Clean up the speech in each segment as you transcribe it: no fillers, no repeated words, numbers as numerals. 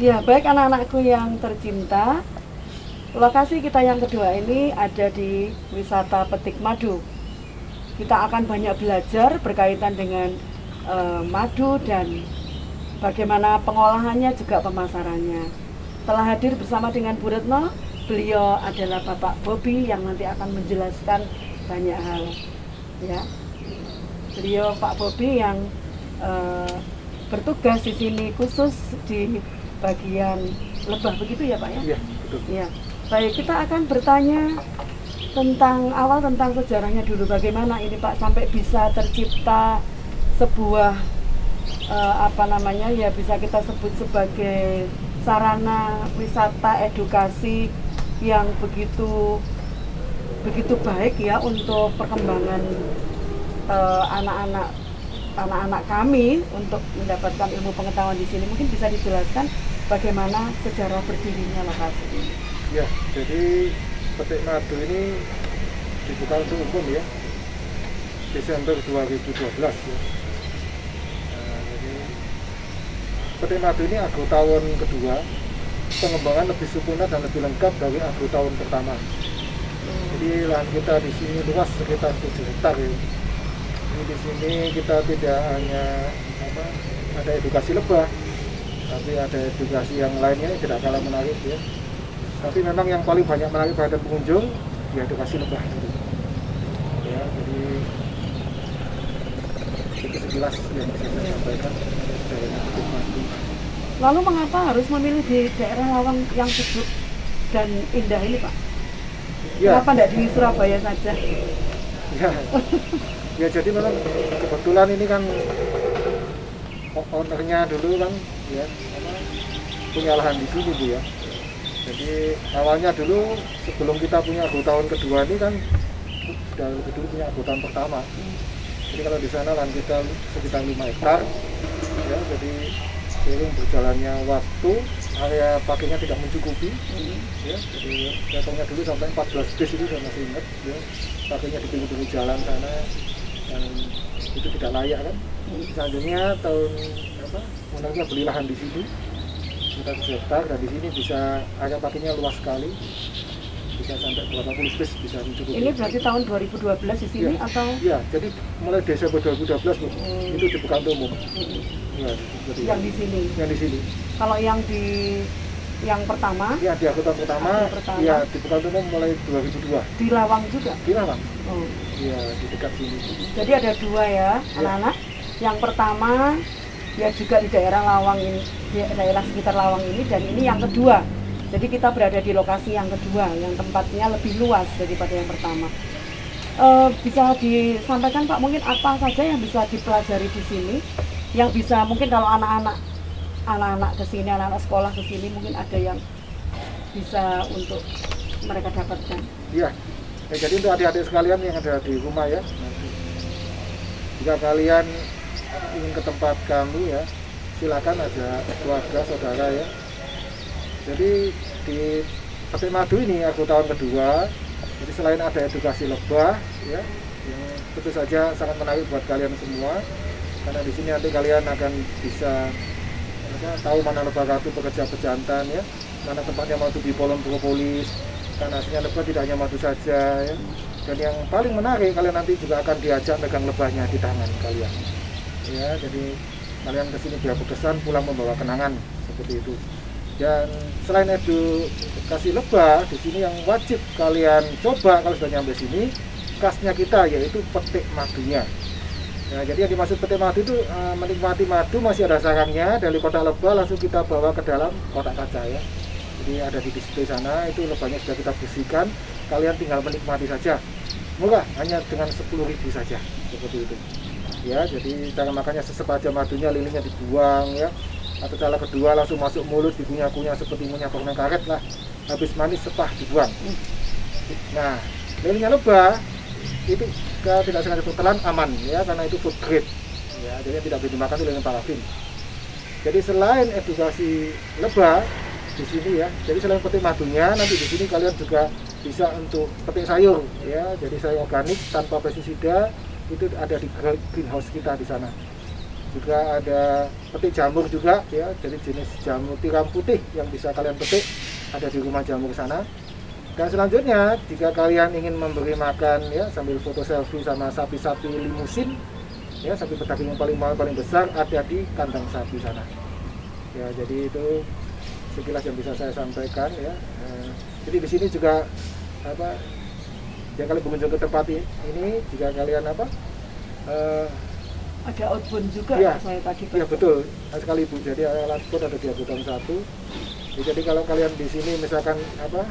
Ya, baik anak-anakku yang tercinta, lokasi kita yang kedua ini ada di wisata Petik Madu. Kita akan banyak belajar berkaitan dengan madu dan bagaimana pengolahannya juga pemasarannya. Telah hadir bersama dengan Bu Retno, beliau adalah Bapak Bobi yang nanti akan menjelaskan banyak hal. Ya, beliau Pak Bobi yang bertugas di sini khusus di bagian lebah, begitu ya Pak ya? Iya, betul. Ya, baik, kita akan bertanya tentang sejarahnya dulu, bagaimana ini Pak sampai bisa tercipta sebuah bisa kita sebut sebagai sarana wisata edukasi yang begitu baik ya untuk perkembangan anak-anak kami untuk mendapatkan ilmu pengetahuan di sini. Mungkin bisa dijelaskan bagaimana sejarah berdirinya lokasi ini. Ya, jadi Petik Madu ini dibuka untuk umum ya, Desember 2012 ya. Jadi Petik Madu ini agrotahun kedua, pengembangan lebih sempurna dan lebih lengkap dari agrotahun pertama. Jadi lahan kita di sini luas sekitar 7 hektar ya. Jadi di sini kita tidak hanya ada edukasi lebah, tapi ada edukasi yang lainnya tidak kalah menarik ya. Tapi memang yang paling banyak menarik perhatian pengunjung ya edukasi lebah. Ya, jadi itu sekilas yang bisa saya sampaikan dari Petik Madu. Lalu mengapa harus memilih di daerah Lawang yang sejuk dan indah ini Pak? Ya. Kenapa tidak di Surabaya saja? Ya jadi memang kebetulan ini kan ownernya dulu kan ya punya lahan di sini Bu ya. Jadi awalnya dulu sebelum kita punya agrotahun kedua ini kan dulu punya agrotahun pertama. Jadi kalau di sana lahan kita sekitar 5 hektar ya, jadi seiring berjalannya waktu area pakainya tidak mencukupi ya, jadi levelnya dulu sampai 14 bis itu saya masih ingat ya, pakainya di pinggir jalan sana dan itu tidak layak kan. Selanjutnya tahun ownernya beli lahan di sini sekitar 7 hektar dan di sini bisa area pakainya luas sekali, bisa sampai berapa puluh bis bisa mencukupi. Ini berarti tahun 2012 di sini ya, atau? Ya, jadi mulai Desember 2012 Bu, itu dibuka untuk umum. Ya, yang di sini. Yang di sini. Kalau yang pertama? Ya, di agrotahun pertama. Ya, dibuka untuk umum mulai 2002. Di Lawang juga? Di Lawang. Oh. Ya, di dekat sini. Jadi ada dua ya, anak-anak. Yang pertama ya juga di daerah Lawang ini, di daerah sekitar Lawang ini, dan ini yang kedua. Jadi kita berada di lokasi yang kedua, yang tempatnya lebih luas daripada yang pertama. Bisa disampaikan Pak, mungkin apa saja yang bisa dipelajari di sini, yang bisa mungkin kalau anak-anak kesini, anak-anak sekolah kesini mungkin ada yang bisa untuk mereka dapatkan. Iya, ya, jadi untuk adik-adik sekalian yang ada di rumah ya, jika kalian ingin ke tempat kami ya, silakan aja keluarga, saudara ya. Jadi di Petik Madu ini agrotahun kedua, jadi selain ada edukasi lebah ya, yang tentu saja sangat menarik buat kalian semua, karena di sini nanti kalian akan bisa tahu mana lebah ratu pekerja pejantan ya, mana tempatnya madu di Polon Propolis, karena hasilnya lebah tidak hanya madu saja ya. Dan yang paling menarik, kalian nanti juga akan diajak megang lebahnya di tangan kalian ya, jadi kalian kesini biar berkesan, pulang membawa kenangan seperti itu. Dan selain edukasi lebah, di sini yang wajib kalian coba kalau sudah nyampe sini, khasnya kita yaitu petik madunya. Nah, jadi yang dimaksud petik madu itu menikmati madu masih ada sarangnya dari kotak lebah, langsung kita bawa ke dalam kotak kaca ya. Jadi ada di display sana, itu lebahnya sudah kita bersihkan, kalian tinggal menikmati saja. Murah, hanya dengan 10.000 saja, seperti itu. Ya, jadi cara makannya sesep aja madunya, lilingnya dibuang ya. Atau cara kedua langsung masuk mulut, dikunyah-kunyah seperti ngunyah permen karet lah. Habis manis sepah dibuang. Nah, lilingnya lebah itu tidak sengaja tertelan aman ya, karena itu food grade ya, jadi tidak boleh dimakan lilin parafin. Jadi selain edukasi lebah di sini ya, jadi selain petik madunya, nanti di sini kalian juga bisa untuk petik sayur ya, jadi sayur organik tanpa pestisida itu ada di greenhouse kita di sana. juga ada petik jamur juga ya, jadi jenis jamur tiram putih yang bisa kalian petik ada di rumah jamur sana. Dan selanjutnya jika kalian ingin memberi makan ya sambil foto selfie sama sapi-sapi limusin ya, sapi pedaging yang paling mahal paling besar ada di kandang sapi sana ya. Jadi itu sekilas yang bisa saya sampaikan ya. Jadi di sini juga apa ya, kalian berkunjung ke tempat ini jika kalian apa ada outbound juga ya, saya tadi. iya betul sekali Bu. Jadi outbound ada di Agutan 1 ya, jadi kalau kalian di sini misalkan apa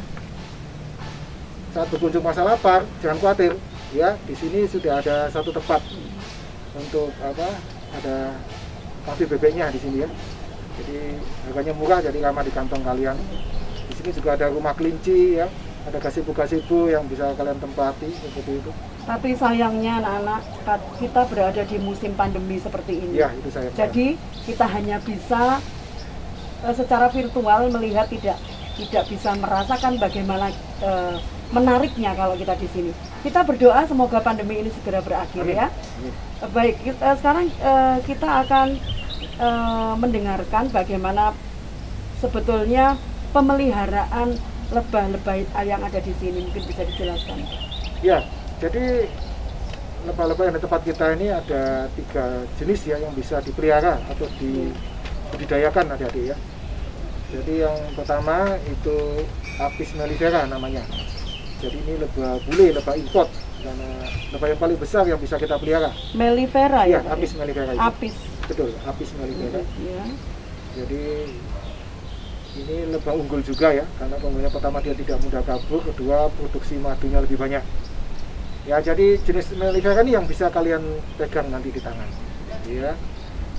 saat berkunjung masa lapar, jangan khawatir ya, di sini sudah ada satu tempat untuk apa, ada kafe bebeknya di sini ya. Jadi harganya murah, jadi ramah di kantong kalian. Di sini juga ada rumah kelinci ya, ada gazebo-gazebo yang bisa kalian tempati seperti itu. Tapi sayangnya anak-anak, kita berada di musim pandemi seperti ini. Ya, itu saya. Jadi kita hanya bisa secara virtual melihat, tidak bisa merasakan bagaimana menariknya kalau kita di sini. Kita berdoa semoga pandemi ini segera berakhir. Amin. Ya. Amin. Baik, sekarang kita akan mendengarkan bagaimana sebetulnya pemeliharaan lebah-lebah yang ada di sini. Mungkin bisa dijelaskan. Ya, jadi lebah-lebah yang di tempat kita ini ada 3 jenis ya yang bisa dipelihara atau dibudidayakan adik-adik ya. Jadi yang pertama itu Apis mellifera namanya. Jadi ini lebah bule, lebah import, karena lebah yang paling besar yang bisa kita pelihara. Mellifera ya? Apis mellifera. Apis. Betul, Apis mellifera. Ya. Jadi ini lebah unggul juga ya, karena unggulnya pertama dia tidak mudah kabur, kedua produksi madunya lebih banyak. Ya, jadi jenis mellifera ini yang bisa kalian pegang nanti di tangan. Ya.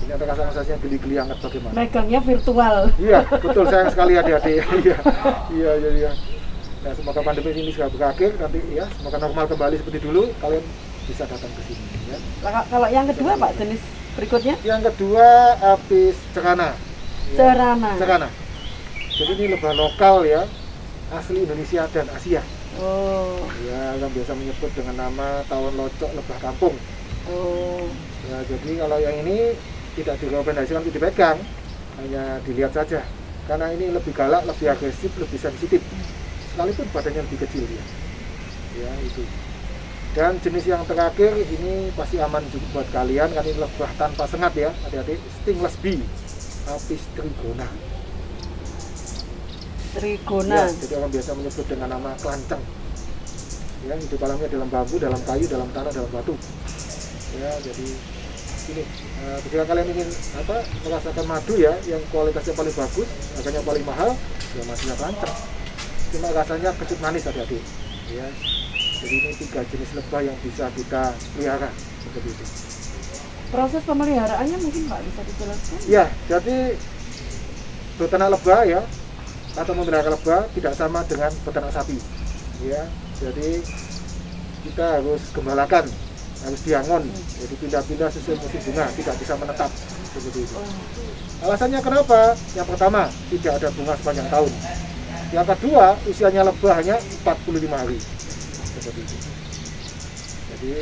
Ini ada rasa-rasanya geli-geli hangat bagaimana? Megangnya virtual. Iya, betul, sayang sekali adik-adik. Iya. Nah, semoga pandemi ini segera berakhir nanti ya, semoga normal kembali seperti dulu, kalian bisa datang ke sini ya. Kalau yang kedua Pak, jenis berikutnya? Yang kedua Apis cerana. Ya. Cerana. Jadi ini lebah lokal ya, asli Indonesia dan Asia. Oh. Ya, yang biasa menyebut dengan nama tawon locok lebah kampung. Oh. Ya, jadi kalau yang ini tidak direkomendasikan untuk dipegang, hanya dilihat saja. Karena ini lebih galak, lebih agresif, lebih sensitif. Sekalipun badannya lebih kecil dia. Ya, itu. Dan jenis yang terakhir ini pasti aman juga buat kalian, karena ini lebah tanpa sengat ya, adik-adik, stingless bee, Apis trigona. Trigona. Ya, jadi orang biasa menyebut dengan nama kelanceng. Ya, hidup alamnya dalam bambu, dalam kayu, dalam tanah, dalam batu. Ya, jadi ini jika kalian ingin merasakan madu ya yang kualitasnya paling bagus, harganya paling mahal, ya madunya kelanceng. Cuma rasanya kecut manis adik-adik. Ya. Jadi ini 3 jenis lebah yang bisa kita pelihara seperti itu. Proses pemeliharaannya mungkin Pak bisa dijelaskan? Ya, jadi beternak lebah ya atau memelihara lebah tidak sama dengan beternak sapi. Ya, jadi kita harus gembalakan, harus diangon, jadi pindah-pindah sesuai musim bunga, tidak bisa menetap seperti itu. Alasannya kenapa? Yang pertama, tidak ada bunga sepanjang tahun. Yang kedua, usianya lebah hanya 45 hari. Seperti itu. Jadi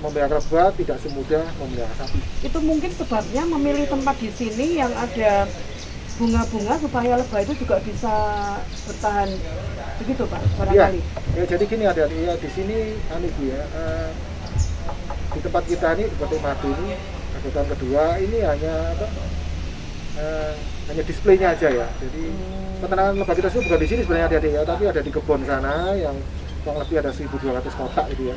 memelihara lebah tidak semudah memelihara sapi. Itu mungkin sebabnya memilih tempat di sini yang ada bunga-bunga supaya lebah itu juga bisa bertahan begitu Pak, barangkali. Ya, jadi gini adik-adik ya, di sini Bu ya, di tempat kita ini di Petik Madu ini, tahun kedua ini hanya displaynya aja ya. Jadi peternakan lebah kita sih bukan di sini sebenarnya adik-adik ya, tapi ada di kebun sana yang kurang lebih ada 1.200 kotak gitu ya.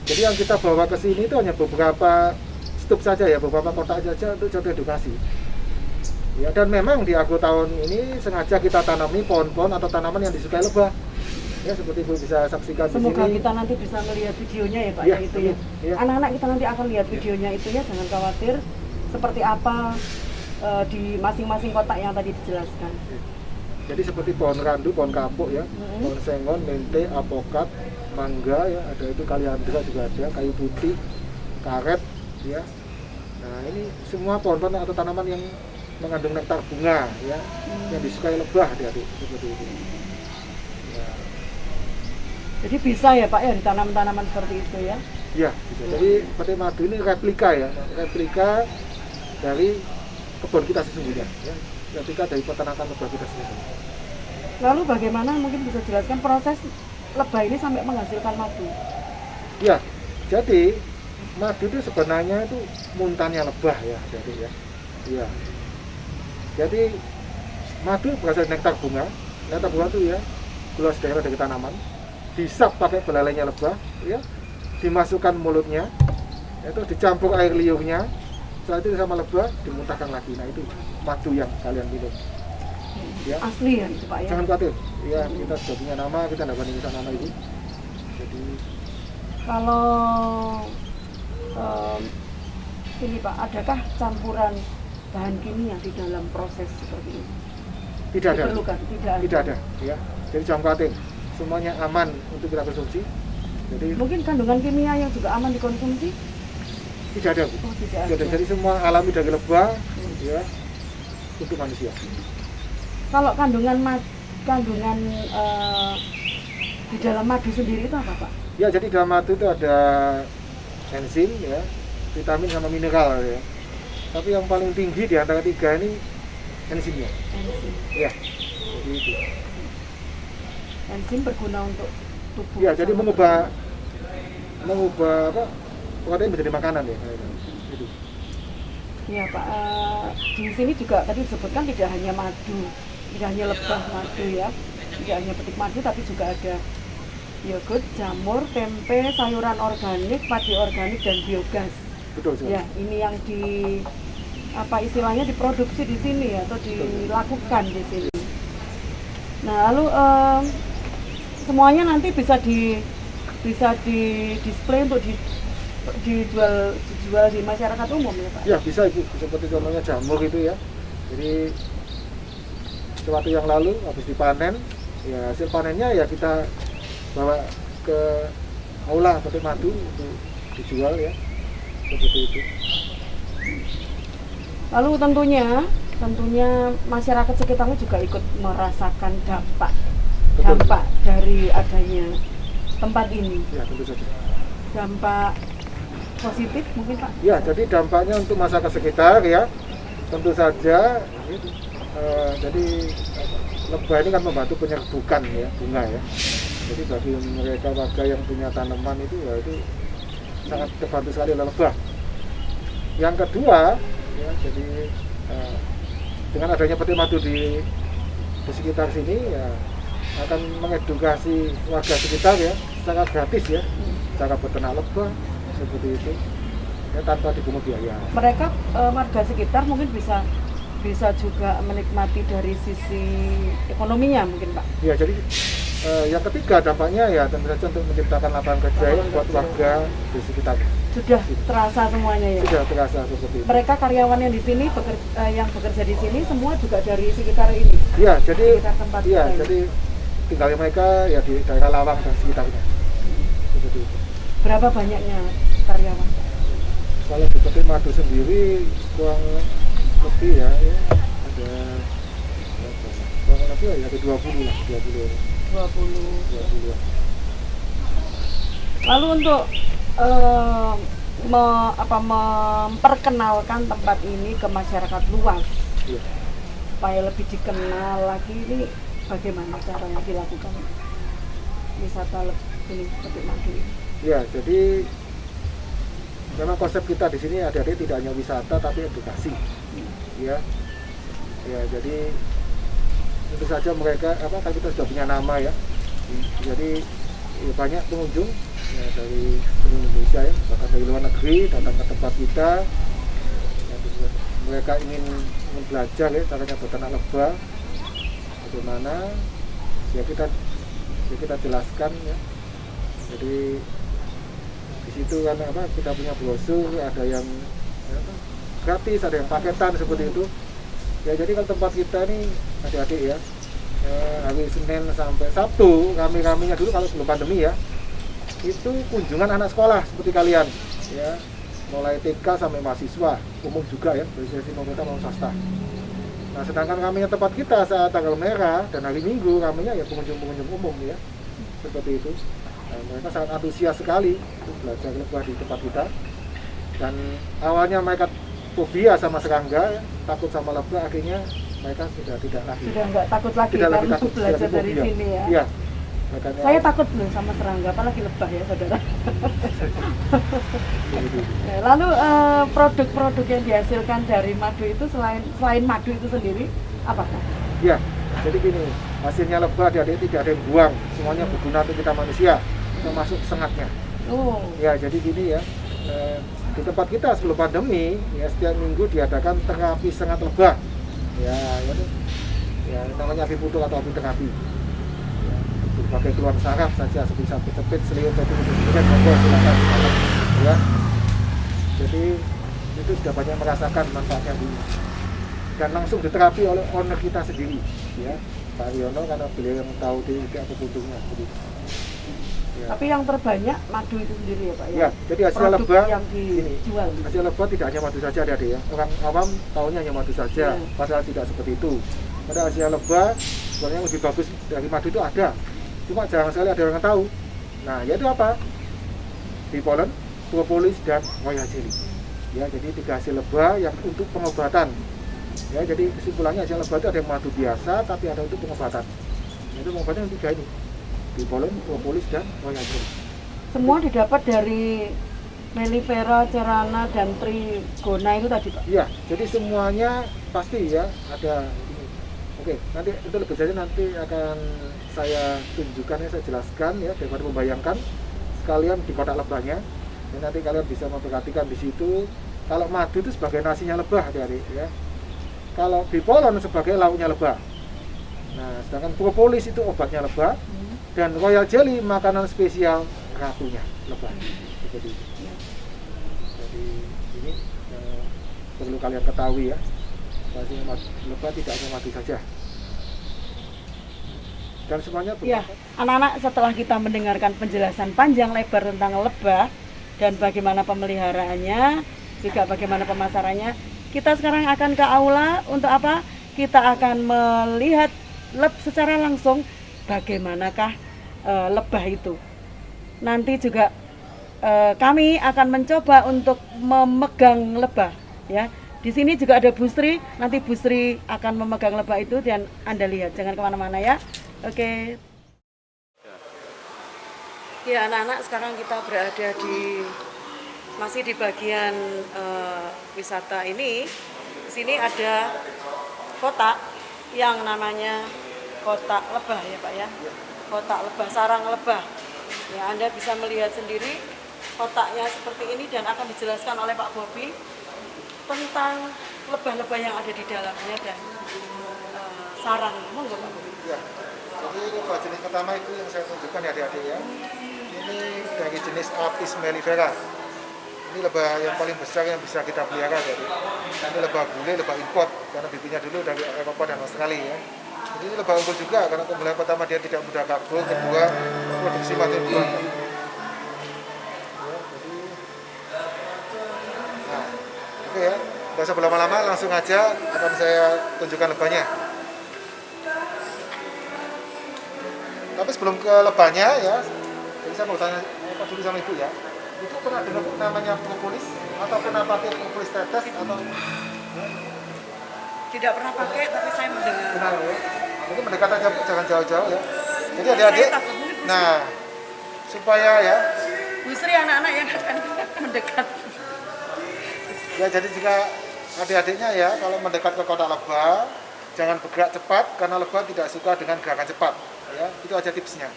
Jadi yang kita bawa ke sini itu hanya beberapa stuk saja ya, beberapa kotak saja untuk contoh edukasi. Ya, dan memang di Agro tahun ini sengaja kita tanami pohon-pohon atau tanaman yang disukai lebah. Ya, seperti Ibu bisa saksikan di sini. Semoga kita nanti bisa melihat videonya ya Pak, ya, itu ya. Ya. Anak-anak kita nanti akan lihat videonya itu ya, jangan khawatir seperti apa di masing-masing kotak yang tadi dijelaskan. Jadi seperti pohon randu, pohon kapuk ya, pohon sengon, mente, apokat, mangga ya, ada itu kaliandra juga ada, kayu putih, karet ya. Nah, ini semua pohon-pohon atau tanaman yang mengandung nektar bunga ya, yang disukai lebah adik-adik seperti itu. Ya. Jadi bisa ya Pak ya ditanam tanaman seperti itu ya? Ya, bisa. Jadi petik madu ini replika ya, replika dari kebun kita sesungguhnya, ya. Replika dari peternakan lebah kita sesungguhnya. Lalu bagaimana mungkin bisa jelaskan proses lebah ini sampai menghasilkan madu? Ya, jadi madu itu sebenarnya itu muntannya lebah ya, jadi ya. Iya. Jadi madu berasal dari nektar bunga. Nektar bunga itu ya, gula daerah dari tanaman, disap pakai belalainya lebah, ya, dimasukkan mulutnya, itu dicampur air liurnya, setelah itu sama lebah dimuntahkan lagi. Nah itu madu yang kalian minum. Ya. Asli ya itu Pak ya? Jangan khawatir, ya kita sudah punya nama, kita tidak banding nama itu. Jadi kalau ini Pak, adakah campuran bahan kimia di dalam proses seperti ini? tidak ada. Diperlukan? Tidak ada, ya. Jadi jangan khawatir, semuanya aman untuk kita konsumsi. Jadi Mungkin kandungan kimia yang juga aman dikonsumsi? tidak ada, Bu. Oh, tidak Tidak ada. ada. Jadi semua alami dari lebah, ya, untuk manusia. Kalau kandungan di dalam madu sendiri itu apa Pak? Ya, jadi dalam madu itu ada enzim, ya, vitamin sama mineral, ya. Tapi yang paling tinggi di antara tiga ini enzimnya. Enzim. Ya, jadi itu. Enzim berguna untuk tubuh. Ya, jadi sama mengubah apa? Protein menjadi makanan ya. Gitu. Iya Pak, di sini juga tadi disebutkan tidak hanya madu, tidak hanya lebah madu ya, tidak hanya petik madu, tapi juga ada yogurt, jamur, tempe, sayuran organik, padi organik, dan biogas. Betul sekali. Ya, ini yang istilahnya diproduksi di sini ya, atau dilakukan di sini. Nah, lalu semuanya nanti bisa di display untuk dijual di masyarakat umum ya Pak? Ya, bisa Ibu. Seperti contohnya jamur itu ya. Jadi suatu yang lalu habis dipanen, ya hasil panennya ya kita bawa ke aula petik madu untuk dijual ya. Seperti itu. Lalu tentunya masyarakat sekitarnya juga ikut merasakan dampak dari adanya tempat ini. Ya, tentu saja. Dampak positif mungkin Pak? Ya, jadi dampaknya untuk masyarakat sekitar ya, tentu saja. Jadi lebah ini kan membantu penyerbukan ya bunga ya. Jadi bagi mereka warga yang punya tanaman itu ya itu sangat terbantu sekali oleh lebah. Yang kedua ya, jadi dengan adanya petik madu di sekitar sini ya akan mengedukasi warga sekitar ya secara gratis ya, cara beternak lebah seperti itu ya, tanpa dipungut biaya. Mereka warga sekitar mungkin bisa juga menikmati dari sisi ekonominya mungkin Pak. Ya, jadi yang ketiga dampaknya ya tentu saja untuk menciptakan lapangan kerja ya, buat warga di sekitar. Sudah terasa semuanya ya. Sudah terasa seperti itu. Mereka karyawan yang di sini yang bekerja di sini semua juga dari sekitar ini. Iya, jadi sekitar tempat iya, kita ini. jadi tinggal mereka ya di daerah Lawang dan sekitarnya. Seperti itu. Berapa banyaknya karyawan? Kalau di petik madu sendiri kurang lebih ya ada kurang lebih ya ada 20 lah, 20 orang. 20. Lalu untuk memperkenalkan tempat ini ke masyarakat luas, Iya. supaya lebih dikenal lagi, ini bagaimana caranya dilakukan wisata ini petik madu ini? Ya, jadi memang konsep kita di sini adik-adik tidak hanya wisata tapi edukasi. Ya. Ya, jadi tentu saja mereka kan kita sudah punya nama ya. Jadi ya, banyak pengunjung ya, dari seluruh Indonesia ya, bahkan dari luar negeri datang ke tempat kita. Ya, mereka ingin belajar ya caranya beternak lebah. Bagaimana ya kita jelaskan ya. Jadi di situ kan kita punya brosur, ada yang gratis, ada yang paketan seperti itu. Ya, jadi kan tempat kita ini adik-adik ya, hari Senin sampai Sabtu kami-kaminya dulu kalau sebelum pandemi ya, itu kunjungan anak sekolah seperti kalian ya, mulai TK sampai mahasiswa umum juga ya, dari sesi pemerintah maupun swasta. Nah, sedangkan kaminya tempat kita saat tanggal merah dan hari Minggu kaminya ya pengunjung umum ya, seperti itu. Nah, mereka sangat antusias sekali untuk belajar lebah di tempat kita. Dan awalnya mereka fobia sama serangga, ya, takut sama lebah, akhirnya mereka sudah tidak lagi. Sudah nggak takut lagi Tidak kan lagi takut, belajar tidak lagi dari fobia. sini ya. Iya. Makanya, Saya takut loh sama serangga, apalagi lebah ya saudara. Ya, lalu produk-produk yang dihasilkan dari madu itu selain madu itu sendiri apa? ya, jadi gini, hasilnya lebah adik-adik tidak ada yang buang, semuanya berguna untuk kita manusia, termasuk sengatnya. Oh. Ya, jadi gini ya, di tempat kita sebelum pandemi, ya setiap minggu diadakan terapi sengat lebah. Ya, ya namanya apiputul atau apiterapi. Ya, berbagai keluhan saraf saja seperti sapit-sapit, seliut, kemudian silakan. Ya, jadi itu sudah banyak merasakan manfaatnya dulu. Dan langsung diterapi oleh owner kita sendiri, ya Pak Riono, karena beliau yang tahu di akupunturnya. Ya. Tapi yang terbanyak madu itu sendiri ya Pak ya? Ya, jadi hasil produk lebah yang dijual. Hasil lebah tidak hanya madu saja adik ya. Orang awam tahunya hanya madu saja, padahal tidak seperti itu. Pada hasil lebah sebenarnya lebih bagus dari madu itu ada. Cuma jarang sekali ada orang yang tahu. Nah, yaitu apa? Bipolen, propolis, dan royal jelly. Ya, jadi 3 hasil lebah yang untuk pengobatan. Ya, jadi kesimpulannya hasil lebah itu ada yang madu biasa, tapi ada untuk pengobatan. Itu pengobatan yang 3 ini. Bipolen, propolis, dan royal jelly. Semua didapat dari mellifera, cerana, dan trigona itu tadi Pak? Iya, jadi semuanya pasti ya ada ini. Oke, nanti itu lebih jauh nanti akan saya tunjukkan ya, saya jelaskan ya, daripada membayangkan sekalian di kotak lebahnya. Dan nanti kalian bisa memperhatikan di situ. Kalau madu itu sebagai nasinya lebah, adik-adik ya. Kalau bipolen sebagai lauknya lebah. Nah, sedangkan propolis itu obatnya lebah. Dan royal jelly makanan spesial ratunya lebah. Seperti itu. Jadi ini perlu kalian ketahui ya, bahwasanya lebah tidak hanya madu saja. Dan semuanya ya, anak-anak setelah kita mendengarkan penjelasan panjang lebar tentang lebah dan bagaimana pemeliharaannya, juga bagaimana pemasarannya, kita sekarang akan ke aula untuk apa? Kita akan melihat secara langsung bagaimanakah lebah itu. Nanti juga kami akan mencoba untuk memegang lebah ya. Di sini juga ada Bu Sri, nanti Bu Sri akan memegang lebah itu dan Anda lihat, jangan kemana-mana ya. Oke. Ya anak-anak, sekarang kita berada masih di bagian wisata ini. Di sini ada kotak yang namanya kotak lebah ya Pak ya. Kotak lebah, sarang lebah. Ya, Anda bisa melihat sendiri kotaknya seperti ini dan akan dijelaskan oleh Pak Bobi tentang lebah-lebah yang ada di dalamnya dan sarang. Monggo Pak Bobi. Ya, jadi lebah jenis pertama itu yang saya tunjukkan ya adik-adik ya. Ini dari jenis Apis mellifera. Ini lebah yang paling besar yang bisa kita pelihara. Jadi ini lebah bule, lebah import karena bibitnya dulu dari Eropa dan Australia ya. Jadi ini lebah unggul juga karena keunggulan pertama dia tidak mudah kabur, kedua produksi madu buah. Ya, jadi, nah, oke ya, nggak usah berlama-lama, langsung aja akan saya tunjukkan lebahnya. Tapi sebelum ke lebahnya ya, jadi saya mau tanya apa dulu sama ibu ya. Itu pernah dengar namanya propolis atau pernah pakai propolis tetes atau? Tidak pernah pakai, tapi saya mendengar. Benar ya. Jadi mendekat aja, jangan jauh-jauh ya. Jadi adik-adik, nah supaya ya. Bu Sri anak-anak yang akan mendekat. Ya jadi jika adik-adiknya ya kalau mendekat ke kotak lebah, jangan bergerak cepat karena lebah tidak suka dengan gerakan cepat. Ya, itu aja tipsnya.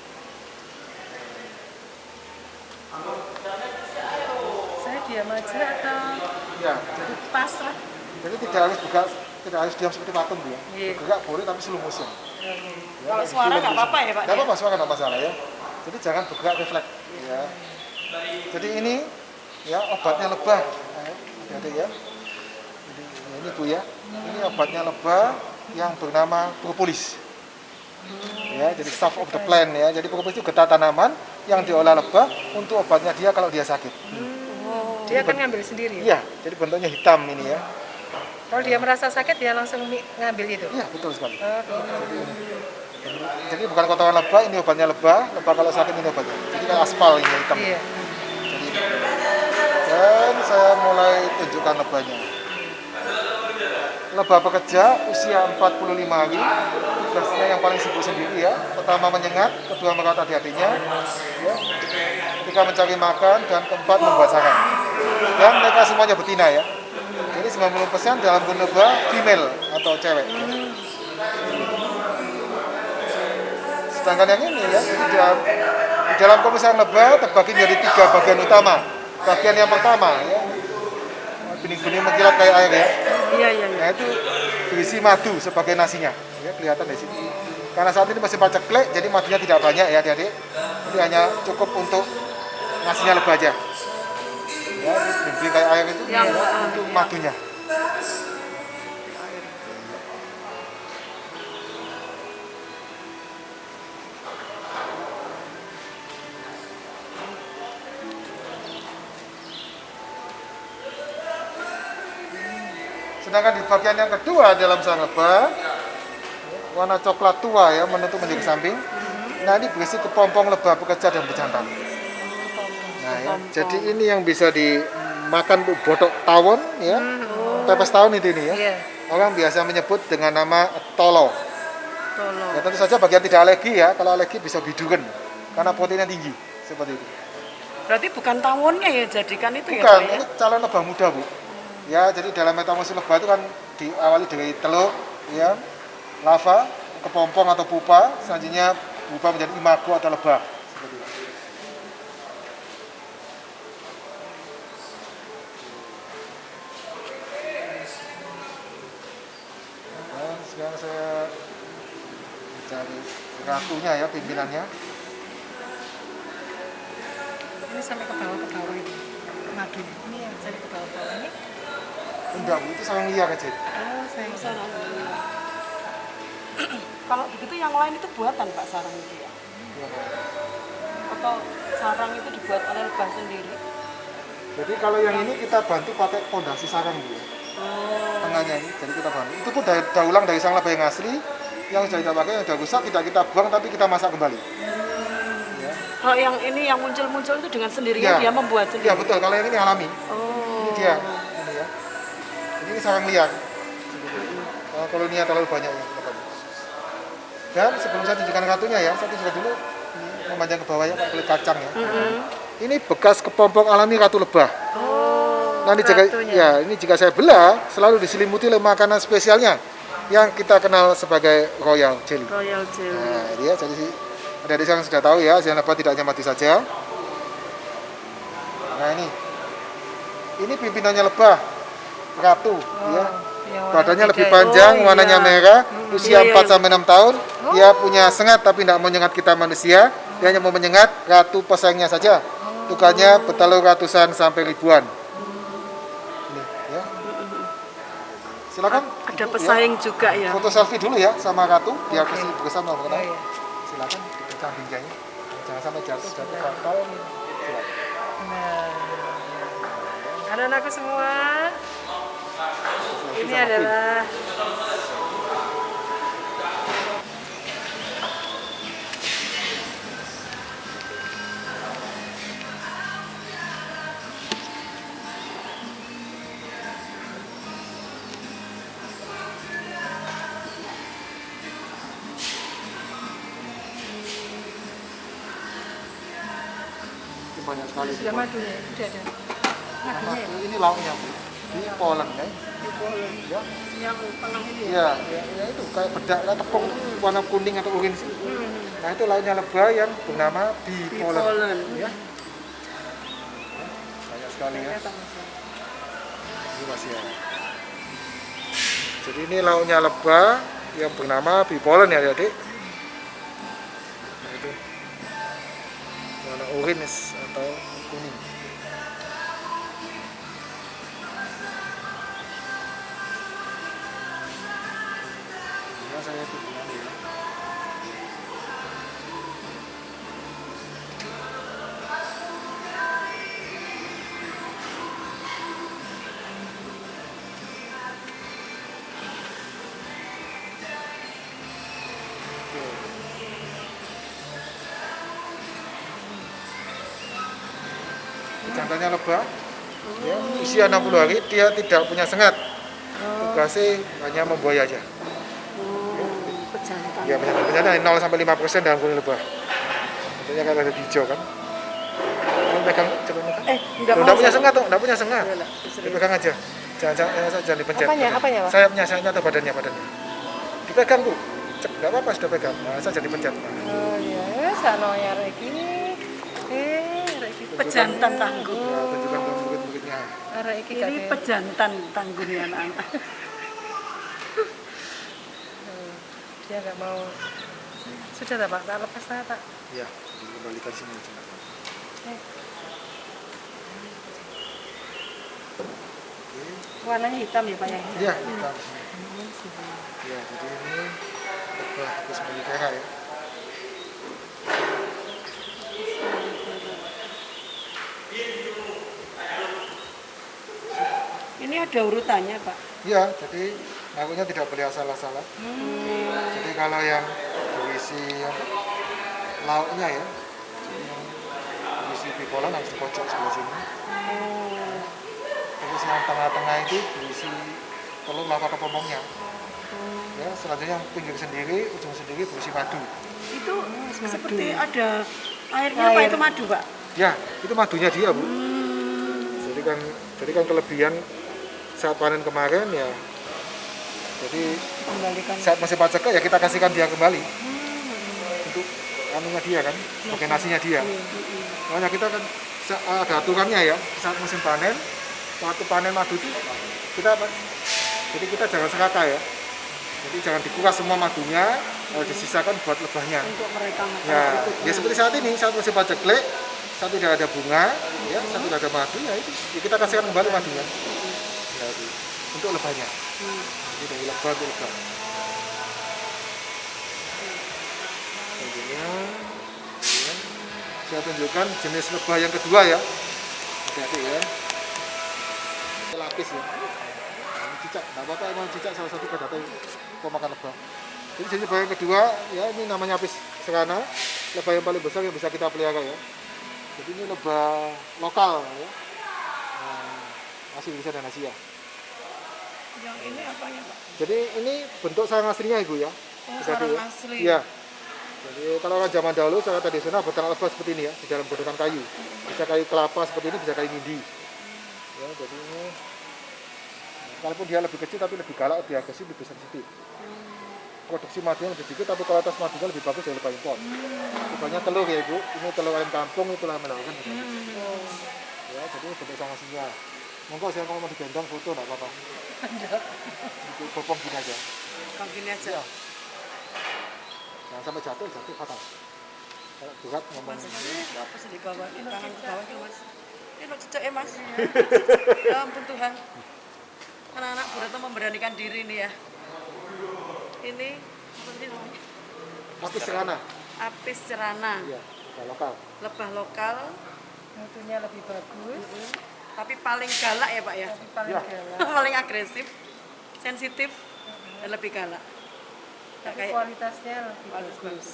Saya diam aja atau Ya, jadi pasrah? jadi tidak harus diam seperti patung ya. Bergerak boleh tapi slow motion. Ya, kalau suara nggak apa-apa ya Pak? Nggak apa-apa, suara nggak masalah ya. Jadi jangan bergerak refleks. Ya. Jadi ini ya obatnya lebah. Jadi ya. Jadi, ini Bu ya. Ini obatnya lebah yang bernama propolis. Ya, jadi staff of the plant ya. Jadi propolis itu getah tanaman yang diolah lebah untuk obatnya dia kalau dia sakit. Dia akan ngambil sendiri? Iya, jadi bentuknya hitam ini ya. Kalau dia merasa sakit, dia langsung ngambil itu? Iya, betul sekali. Gitu. Jadi bukan kotoran lebah, ini obatnya lebah. Lebah kalau sakit ini obatnya. Jadi kayak aspal ini hitam. Iya. Jadi, dan saya mulai tunjukkan lebahnya. Lebah pekerja usia 45 hari. Tugasnya yang paling sibuk sendiri ya. Pertama menyengat, kedua merawat adik-adiknya. Ya. Ketika mencari makan, dan keempat membuat sarang. Dan mereka semuanya betina ya. Jadi 90% dalam kebun lebah female atau cewek. Sedangkan yang ini ya, di dalam pemisahan lebah terbagi menjadi 3 bagian utama. Bagian yang pertama ya, bening-bening mengkilat kayak air ya. Iya, iya, iya. Nah itu berisi madu sebagai nasinya. Ya, kelihatan di sini. Karena saat ini masih paceklik, jadi madunya tidak banyak ya adik-adik. Jadi hanya cukup untuk nasinya lebah aja. Ya, bening-bening kayak air itu Yang, untuk madunya. Sedangkan di bagian yang kedua dalam sarang lebah, warna coklat tua ya, menentu menjadi samping. Nah ini berisi kepompong lebah pekerja dan bejantan. Nah ya, jadi ini yang bisa dimakan botok tawon ya, pepes tawon itu ini ya. Iya. Orang biasa menyebut dengan nama tolo. Tolong. Ya tentu saja bagian tidak alergi ya, kalau alergi bisa biduren karena proteinnya tinggi seperti itu. Berarti bukan tawonnya ya jadikan itu ya, Bukan, Pak ya? ini calon lebah muda bu. Ya, jadi dalam metamorfosis lebah itu kan diawali dari telur, ya, lava, kepompong atau pupa, selanjutnya pupa menjadi imago atau lebah. Seperti itu. Dan sekarang saya mencari ratunya ya, pimpinannya. Ini sampai ke bawah ini. Madunya. Ini yang sampai ke bawah ini. Enggak bu, itu sarang liar aja. Oh, saya Sana. Kalau begitu yang lain itu buatan Pak sarang itu ya? Atau sarang itu dibuat oleh lebah sendiri? Jadi kalau yang ini kita bantu pakai pondasi sarang bu. Tengahnya ini, jadi kita bantu. Itu pun daur ulang dari sarang lebah yang asli, yang sudah kita pakai, yang sudah rusak tidak kita buang tapi kita masak kembali. Ya. Kalau yang ini yang muncul-muncul itu dengan sendirinya dia membuat sendiri? Ya betul, kalau yang ini alami. Oh. Ini dia, ini ya. Ini sarang liar. Koloninya terlalu banyak ya. Dan sebelum saya tunjukkan ratunya ya, saya tunjukkan dulu memanjang ke bawah ya, pakai kulit kacang ya. Ini bekas kepompong alami ratu lebah. Oh, Nanti jika saya belah, selalu diselimuti oleh makanan spesialnya yang kita kenal sebagai royal jelly. Royal jelly. Nah, dia jadi adik-adik yang sudah tahu ya, jangan lupa tidak hanya mati saja. Nah ini pimpinannya lebah ratu, ya. Badannya lebih panjang, warnanya merah, usia 4 sampai 6 tahun. Dia punya sengat tapi tidak mau menyengat kita manusia. Dia hanya mau menyengat ratu pesaingnya saja. Tukarnya bertelur ratusan sampai ribuan. Ini, ya. Silakan. Ada pesaing juga ya. Foto selfie dulu ya sama ratu, biar bersama mengenal. Silakan dipecah pinggangnya. Jangan sampai jatuh fatal. Nah, anak-anakku semua, ini adalah banyak sekali. sudah madunya, sudah ada madunya ya. Ini lauknya di Poland ya. Di Polen. Ya. Yang tengah ini ya. Iya, ya itu kayak bedak, kayak tepung warna kuning atau orange. Nah itu lauknya lebah yang bernama bipolen. Polen. Ya. Banyak sekali ya. Ini masih ya. Jadi ini lauknya lebah yang bernama bipolen ya adik. Nah itu warna orange atau kuning. Ya saya tunjukkan ya. Oke. jantannya lebah. Ya, usia 60 hari dia tidak punya sengat. Tugasnya hanya membuaya aja. Pejantan. Ya, pejantan 0 sampai 5% dalam kuning lebah. Contohnya kalau ada di hijau kan. Kamu pegang, coba pegang. Enggak punya sengat tuh, enggak punya sengat. Dipegang aja. Jangan dipencet. Apanya, Pak? Sayapnya atau badannya. Dipegang, Bu. Cek, enggak apa-apa sudah pegang. Nah, saja dipencet. Oh iya, sana ya Reki. Reki Pejantan tangguh. Ya, tunjukkan bukit-bukitnya. Reki Ini pejantan tangguh ya anak-anak. Dia nggak mau. Sudah tak Pak, tak lepas tak. Iya, dikembalikan sini aja. Warnanya hitam ya Pak ya? Iya, hitam. Ya, jadi ini lebah habis melihara ya. Ini ada urutannya, Pak. Iya, jadi ngakunya tidak boleh asal-asalan. Jadi kalau yang berisi lauknya ya, yang berisi bipolar harus di pojok sebelah sini. Terus yang tengah-tengah itu berisi telur lava kepomongnya. Ya, selanjutnya yang pinggir sendiri, ujung sendiri berisi madu. Itu seperti ada airnya apa itu madu, Pak? Ya, itu madunya dia, Bu. Jadi kan kelebihan saat panen kemarin ya. Jadi Kembalikan. saat masih pacekek ya kita kasihkan dia kembali. Untuk anunya dia kan, sebagai nasinya dia. Makanya kita kan ada aturannya ya, saat musim panen, waktu panen madu itu kita apa? Jadi kita jangan serakah ya. Jadi jangan dikuras semua madunya, disisakan buat lebahnya. Untuk mereka makan Ya, berikutnya. ya seperti saat ini, saat musim paceklik, saat tidak ada bunga, ya, saat tidak ada madu, ya itu ya kita kasihkan kembali madunya. Ya, itu. Untuk lebahnya. Jadi dari lebah ke lebah. Selanjutnya, ya, saya tunjukkan jenis lebah yang kedua ya. Hati-hati ya. Ini lapis ya. Nah, ini cicak, nggak apa-apa emang cicak salah satu predator pemakan lebah. Jadi jenis lebah yang kedua, ya ini namanya apis serana, lebah yang paling besar yang bisa kita pelihara ya. Jadi ini lebah lokal ya. Nah, asli Indonesia dan Asia. Yang ini apanya, Pak? Jadi ini bentuk sarang aslinya Ibu ya. Oh, Hati-hati sarang ya. asli. Iya. Jadi kalau orang zaman dahulu secara tradisional beternak lebah seperti ini ya, di dalam gundukan kayu. Bisa kayu kelapa seperti ini, bisa kayu mindi. Ya, jadi ini kalaupun dia lebih kecil tapi lebih galak, lebih agresif, lebih sensitif. Produksi madunya lebih sedikit tapi kualitas madunya lebih bagus dari lebah impor. Lebahnya telur ya Ibu, ini telur ayam kampung, itulah melakukan. Ya, jadi bentuk sarang aslinya. Monggo saya mau digendong foto enggak apa-apa. Itu bopong gini aja. Kang gini aja. Ya. Jangan sampai jatuh fatal. Kalau berat ngomong. Mas, ini apa sih di bawah? Ini tangan ke bawah itu, Mas. Ini cocok ya, Mas. Ya ampun Tuhan. Anak-anak Bu Retno memberanikan diri nih ya. Ini apa sih namanya? Apis serana. Apis cerana. Iya, lokal. Lebah lokal, Mutunya lebih bagus, tapi paling galak ya, Pak ya. tapi paling Ya. galak. Paling agresif, sensitif, dan lebih galak. Nggak Tapi kayak kualitasnya lebih bagus. bagus.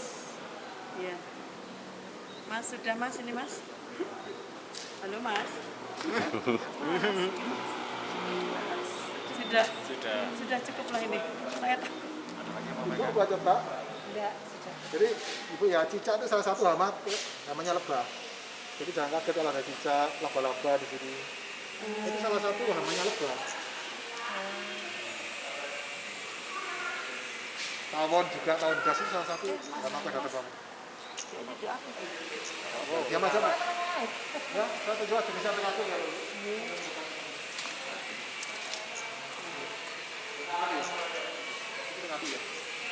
Iya. Mas, sudah Mas ini Mas. Halo Mas. Sudah cukup lah ini. Saya takut. Itu buat coba. Enggak, sudah. Jadi Ibu ya, cicak itu salah satu hama namanya lebah. Jadi jangan kaget kalau ada cicak, laba-laba di sini. Itu salah satu hamanya lebah. Tawon juga, tawon gas itu salah satu hama predator banget. Oh, diam aja Pak. Ya, saya tunjuk jenisnya terlalu ya.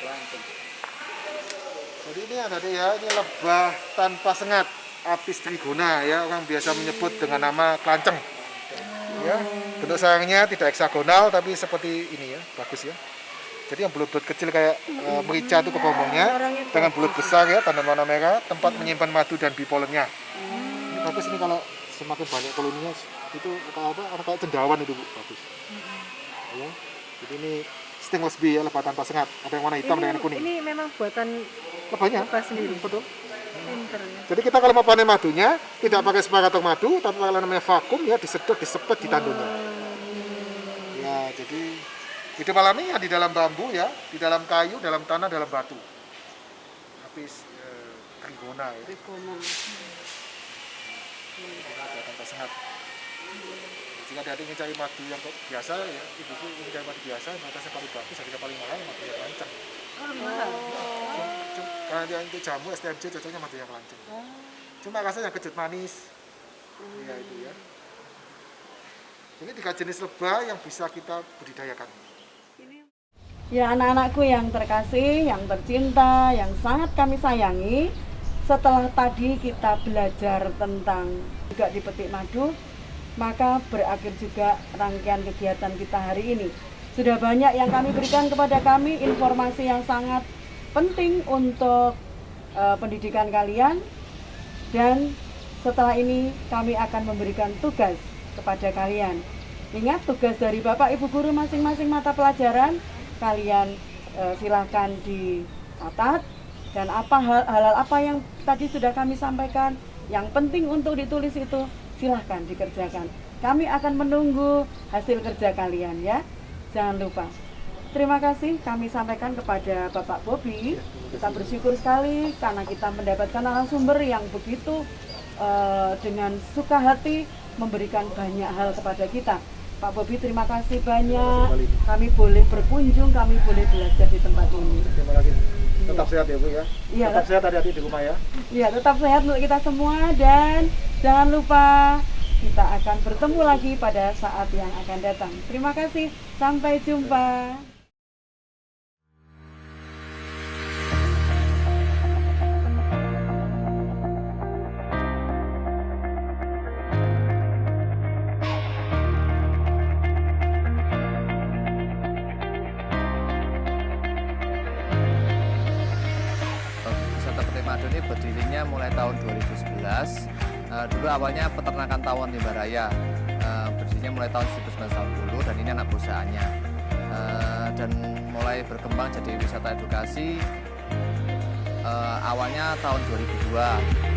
Langsung. Jadi ini ada ya, ini lebah tanpa sengat, Apis trigona ya, orang biasa menyebut dengan nama kelanceng. Ya, bentuk sarangnya tidak heksagonal tapi seperti ini ya, bagus ya. Jadi yang bulut-bulut kecil kayak merica itu kepomongnya, dengan bulut besar ya, tanda warna merah, tempat menyimpan madu dan bipolennya. Ini bagus ini kalau semakin banyak koloninya itu kayak cendawan itu Bu, bagus. Ya, jadi ini stingless bee ya, lebah tanpa sengat. Ada yang warna hitam, ada yang kuning. Ini memang buatan Lebahnya? lebah sendiri. Betul. Pinter ya. Jadi kita kalau mau panen madunya tidak pakai separator madu, tapi kalau namanya vakum ya disedot, disepet di tanduknya. Ya, jadi hidup alami ya di dalam bambu ya, di dalam kayu, dalam tanah, dalam batu. Habis trigona ya. Trigona. Tanpa sehat. Jika ada ingin cari madu yang biasa ya, ibuku ingin cari madu biasa, matanya paling bagus, harganya paling mahal, madu yang lancang. Karena dia untuk jamu STMJ cocoknya madu yang lancang. Cuma rasanya kejut manis. Ya itu ya. Ini 3 jenis lebah yang bisa kita budidayakan. Ya anak-anakku yang terkasih, yang tercinta, yang sangat kami sayangi, setelah tadi kita belajar tentang juga dipetik madu, maka berakhir juga rangkaian kegiatan kita hari ini. Sudah banyak yang kami berikan kepada kami informasi yang sangat penting untuk pendidikan kalian, dan setelah ini kami akan memberikan tugas kepada kalian. Ingat, tugas dari Bapak Ibu Guru masing-masing mata pelajaran kalian silahkan dicatat, dan hal-hal apa yang tadi sudah kami sampaikan yang penting untuk ditulis itu silahkan dikerjakan. Kami akan menunggu hasil kerja kalian ya. Jangan lupa. Terima kasih kami sampaikan kepada Bapak Bobi. Kita bersyukur sekali karena kita mendapatkan narasumber yang begitu dengan suka hati memberikan banyak hal kepada kita. Pak Bobi, terima kasih banyak. Kami boleh berkunjung, kami boleh belajar di tempat ini. Terima kasih. Tetap sehat ya Bu ya. Iya, tetap sehat, hati-hati di rumah ya. Iya, tetap sehat untuk kita semua, dan jangan lupa kita akan bertemu lagi pada saat yang akan datang. Terima kasih, sampai jumpa. Wisata Petik Madu ini berdirinya mulai tahun 2011. Dulu awalnya peternakan tawon Limba Raya, berdirinya mulai tahun 1990, dan ini anak perusahaannya. Dan mulai berkembang jadi wisata edukasi awalnya tahun 2002.